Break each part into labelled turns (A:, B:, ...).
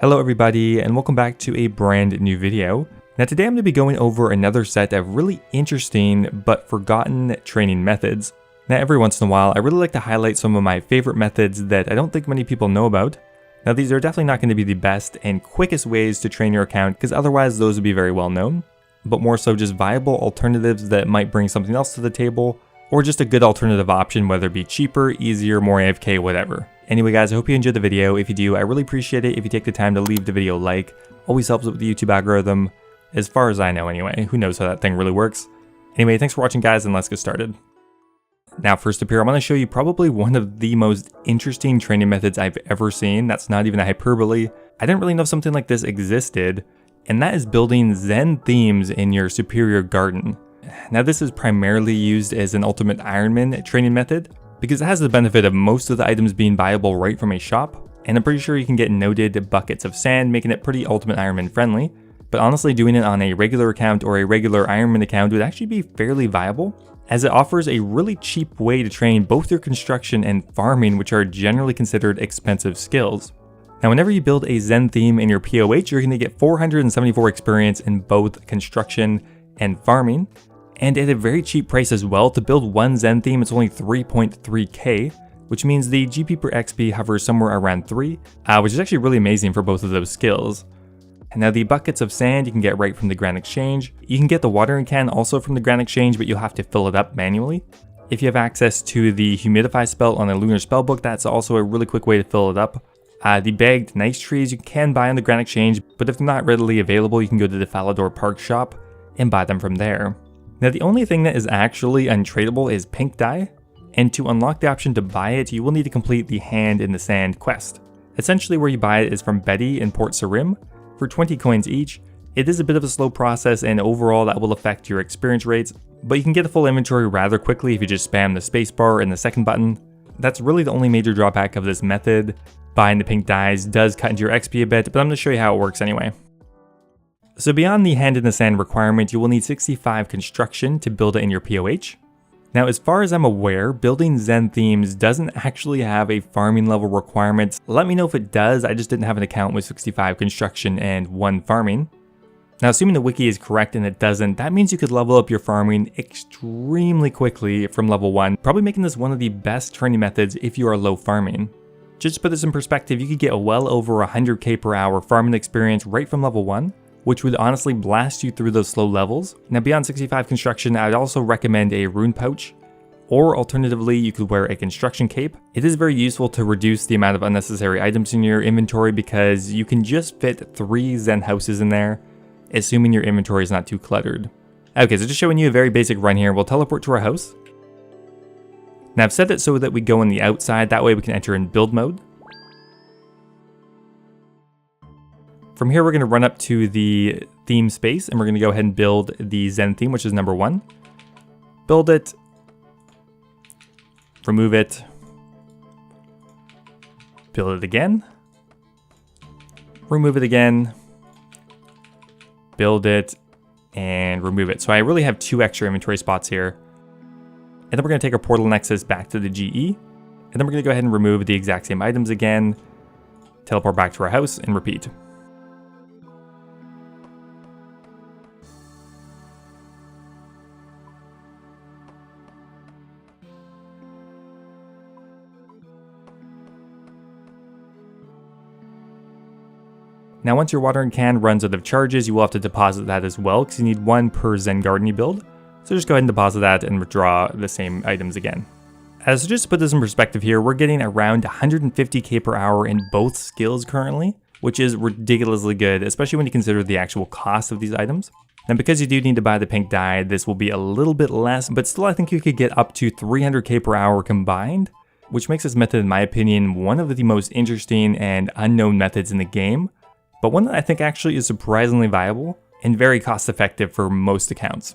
A: Hello everybody and welcome back to a brand new video. Now today I'm going to be going over another set of really interesting but forgotten training methods. Now every once in a while I really like to highlight some of my favorite methods that I don't think many people know about. Now these are definitely not going to be the best and quickest ways to train your account because otherwise those would be very well known, but more so just viable alternatives that might bring something else to the table, or just a good alternative option, whether it be cheaper, easier, more AFK, whatever. Anyway guys, I hope you enjoyed the video. If you do, I really appreciate it if you take the time to leave the video a like. Always helps with the YouTube algorithm, as far as I know anyway. Who knows how that thing really works. Anyway, thanks for watching guys, and let's get started. Now first up here, I'm going to show you probably one of the most interesting training methods I've ever seen. That's not even a hyperbole. I didn't really know something like this existed, and that is building Zen Themes in your superior garden. Now this is primarily used as an ultimate Ironman training method, because it has the benefit of most of the items being buyable right from a shop, and I'm pretty sure you can get noted buckets of sand, making it pretty ultimate Ironman friendly. But honestly, doing it on a regular account or a regular Ironman account would actually be fairly viable, as it offers a really cheap way to train both your construction and farming, which are generally considered expensive skills. Now whenever you build a Zen theme in your POH, you're going to get 474 experience in both construction and farming. And at a very cheap price as well. To build one Zen theme, it's only 3.3k, which means the GP per XP hovers somewhere around 3, which is actually really amazing for both of those skills. And now the buckets of sand you can get right from the Grand Exchange. You can get the watering can also from the Grand Exchange, but you'll have to fill it up manually. If you have access to the humidify spell on the Lunar Spellbook, that's also a really quick way to fill it up. The bagged nice trees you can buy on the Grand Exchange, but if they're not readily available, you can go to the Falador Park shop and buy them from there. Now the only thing that is actually untradeable is pink dye, and to unlock the option to buy it, you will need to complete the Hand in the Sand quest. Essentially where you buy it is from Betty in Port Sarim for 20 coins each. It is a bit of a slow process, and overall that will affect your experience rates, but you can get a full inventory rather quickly if you just spam the spacebar and the second button. That's really the only major drawback of this method. Buying the pink dyes does cut into your XP a bit, but I'm going to show you how it works anyway. So beyond the Hand in the Sand requirement, you will need 65 construction to build it in your POH. Now as far as I'm aware, building Zen Themes doesn't actually have a farming level requirement. Let me know if it does. I just didn't have an account with 65 construction and 1 farming. Now assuming the wiki is correct and it doesn't, that means you could level up your farming extremely quickly from level 1, probably making this one of the best training methods if you are low farming. Just to put this in perspective, you could get a well over 100k per hour farming experience right from level 1. Which would honestly blast you through those slow levels. Now beyond 65 construction, I'd also recommend a rune pouch, or alternatively you could wear a construction cape. It is very useful to reduce the amount of unnecessary items in your inventory because you can just fit 3 Zen houses in there, assuming your inventory is not too cluttered. Okay, so just showing you a very basic run here. We'll teleport to our house. Now I've set it so that we go on the outside, that way we can enter in build mode. From here, we're going to run up to the theme space, and we're going to go ahead and build the Zen theme, which is number 1. Build it. Remove it. Build it again. Remove it again. Build it. And remove it. So I really have 2 extra inventory spots here. And then we're going to take our portal nexus back to the GE. And then we're going to go ahead and remove the exact same items again. Teleport back to our house and repeat. Now once your watering can runs out of charges, you will have to deposit that as well, because you need 1 per Zen garden you build. So just go ahead and deposit that and withdraw the same items again. So just to put this in perspective here, we're getting around 150k per hour in both skills currently, which is ridiculously good, especially when you consider the actual cost of these items. Now because you do need to buy the pink dye, this will be a little bit less, but still I think you could get up to 300k per hour combined, which makes this method, in my opinion, one of the most interesting and unknown methods in the game. But one that I think actually is surprisingly viable and very cost effective for most accounts.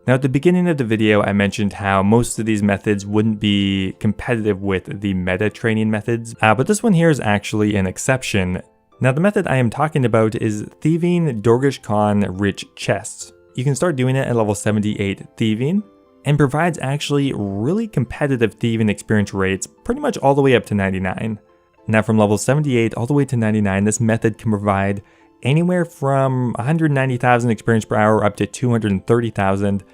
A: Now at the beginning of the video I mentioned how most of these methods wouldn't be competitive with the meta training methods, but this one here is actually an exception. Now the method I am talking about is Thieving Dorkishcon Rich Chests. You can start doing it at level 78 Thieving, and provides actually really competitive thieving experience rates pretty much all the way up to 99. Now from level 78 all the way to 99, this method can provide anywhere from 190,000 experience per hour up to 230,000,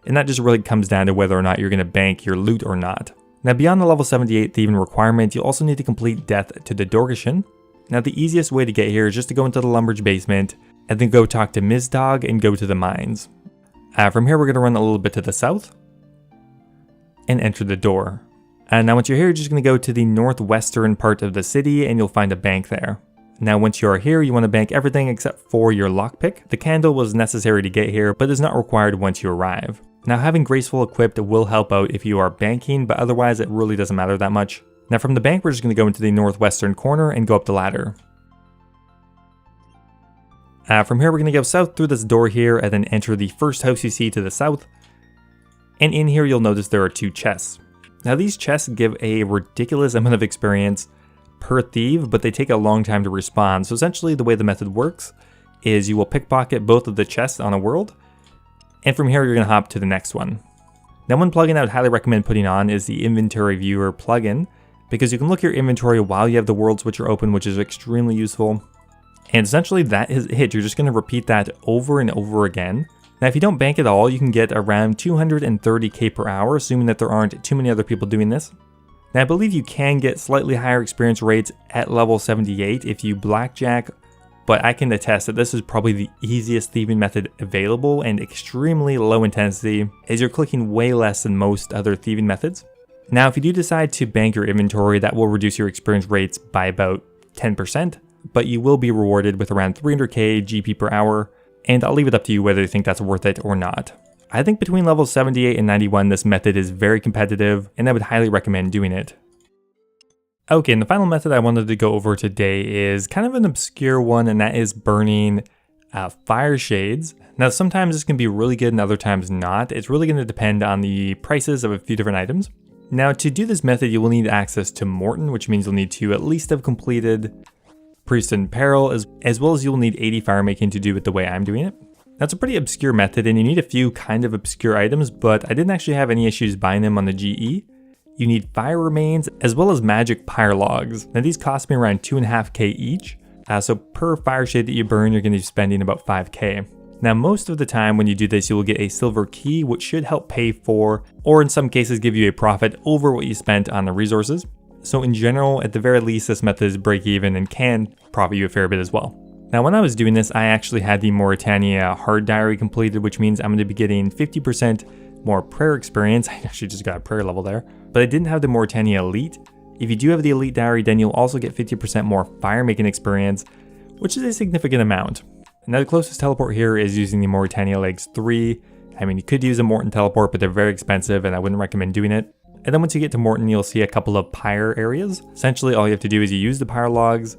A: and that just really comes down to whether or not you're going to bank your loot or not. Now beyond the level 78 thieving requirement, you also need to complete Death to the Dorkishcon. Now the easiest way to get here is just to go into the Lumber's basement, and then go talk to Ms. Dog and go to the mines. From here we're going to run a little bit to the south, and enter the door. Now once you're here, you're just going to go to the northwestern part of the city, and you'll find a bank there. Now once you are here, you want to bank everything except for your lockpick. The candle was necessary to get here, but is not required once you arrive. Now having Graceful equipped will help out if you are banking, but otherwise it really doesn't matter that much. Now from the bank, we're just going to go into the northwestern corner and go up the ladder. From here, we're going to go south through this door here and then enter the first house you see to the south. And in here, you'll notice there are 2 chests. Now these chests give a ridiculous amount of experience per thief, but they take a long time to respawn. So essentially the way the method works is you will pickpocket both of the chests on a world, and from here you're going to hop to the next one. Now one plugin I would highly recommend putting on is the Inventory Viewer plugin, because you can look at your inventory while you have the world switcher open, which is extremely useful. And essentially that is it. You're just going to repeat that over and over again. Now if you don't bank at all, you can get around 230k per hour, assuming that there aren't too many other people doing this. Now I believe you can get slightly higher experience rates at level 78 if you blackjack, but I can attest that this is probably the easiest thieving method available and extremely low intensity, as you're clicking way less than most other thieving methods. Now if you do decide to bank your inventory, that will reduce your experience rates by about 10%, but you will be rewarded with around 300k GP per hour, and I'll leave it up to you whether you think that's worth it or not. I think between levels 78 and 91 this method is very competitive, and I would highly recommend doing it. Okay, and the final method I wanted to go over today is kind of an obscure one, and that is burning fire shades. Now sometimes this can be really good and other times not. It's really going to depend on the prices of a few different items. Now to do this method you will need access to Morton, which means you'll need to at least have completed Priest in Peril, as well as you'll need 80 firemaking to do it the way I'm doing it. That's a pretty obscure method, and you need a few kind of obscure items, but I didn't actually have any issues buying them on the GE. You need fire remains, as well as magic pyre logs. Now these cost me around 2.5k each, so per fire shade that you burn, you're going to be spending about 5k. Now most of the time when you do this, you will get a silver key, which should help pay for, or in some cases give you a profit over what you spent on the resources. So in general, at the very least, this method is break even and can profit you a fair bit as well. Now when I was doing this, I actually had the Mauritania hard diary completed, which means I'm going to be getting 50% more prayer experience. I actually just got a prayer level there, but I didn't have the Mauritania elite. If you do have the elite diary, then you'll also get 50% more firemaking experience, which is a significant amount. Now the closest teleport here is using the Mauritania legs 3. I mean, you could use a Morton teleport, but they're very expensive and I wouldn't recommend doing it. And then once you get to Morton, you'll see a couple of pyre areas. Essentially all you have to do is you use the pyre logs,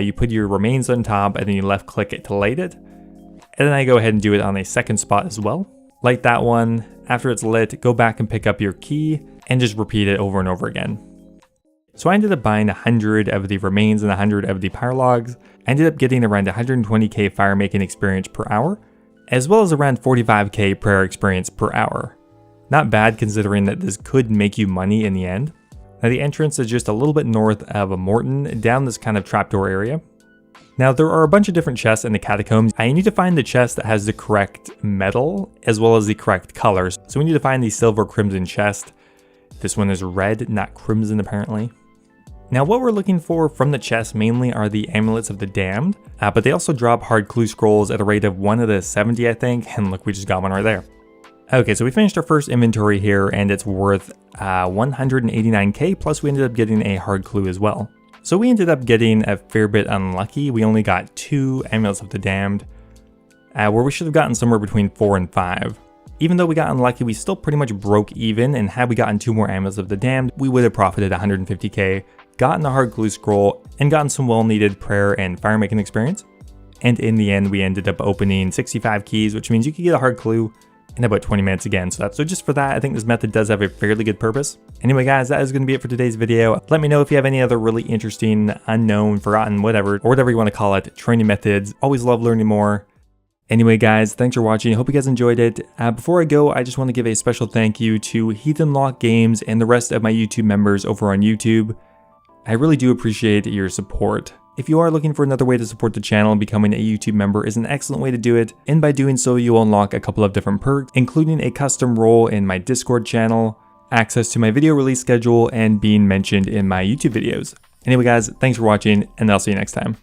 A: you put your remains on top, and then you left click it to light it. And then I go ahead and do it on a second spot as well. Light that one. After it's lit, go back and pick up your key and just repeat it over and over again. So I ended up buying 100 of the remains and 100 of the pyre logs. I ended up getting around 120k firemaking experience per hour, as well as around 45k prayer experience per hour. Not bad considering that this could make you money in the end. Now the entrance is just a little bit north of a Morton, down this kind of trapdoor area. Now there are a bunch of different chests in the catacombs. I need to find the chest that has the correct metal as well as the correct colors. So we need to find the silver crimson chest. This one is red, not crimson apparently. Now what we're looking for from the chest mainly are the amulets of the damned, but they also drop hard clue scrolls at a rate of 1 out of 70 I think, and look, we just got one right there. Okay, so we finished our first inventory here and it's worth 189k, plus we ended up getting a hard clue as well. So we ended up getting a fair bit unlucky. We only got 2 amulets of the damned, where we should have gotten somewhere between 4 and 5. Even though we got unlucky, we still pretty much broke even, and had we gotten 2 more amulets of the damned, we would have profited 150k, gotten a hard clue scroll, and gotten some well-needed prayer and firemaking experience. And in the end, we ended up opening 65 keys, which means you could get a hard clue in about 20 minutes again. So just for that, I think this method does have a fairly good purpose. Anyway guys, that is going to be it for today's video. Let me know if you have any other really interesting, unknown, forgotten, whatever, or whatever you want to call it, training methods. Always love learning more. Anyway guys, thanks for watching. I hope you guys enjoyed it. Before I go, I just want to give a special thank you to Heathen Lock Games and the rest of my YouTube members over on YouTube. I really do appreciate your support. If you are looking for another way to support the channel, becoming a YouTube member is an excellent way to do it, and by doing so you'll unlock a couple of different perks, including a custom role in my Discord channel, access to my video release schedule, and being mentioned in my YouTube videos. Anyway guys, thanks for watching, and I'll see you next time.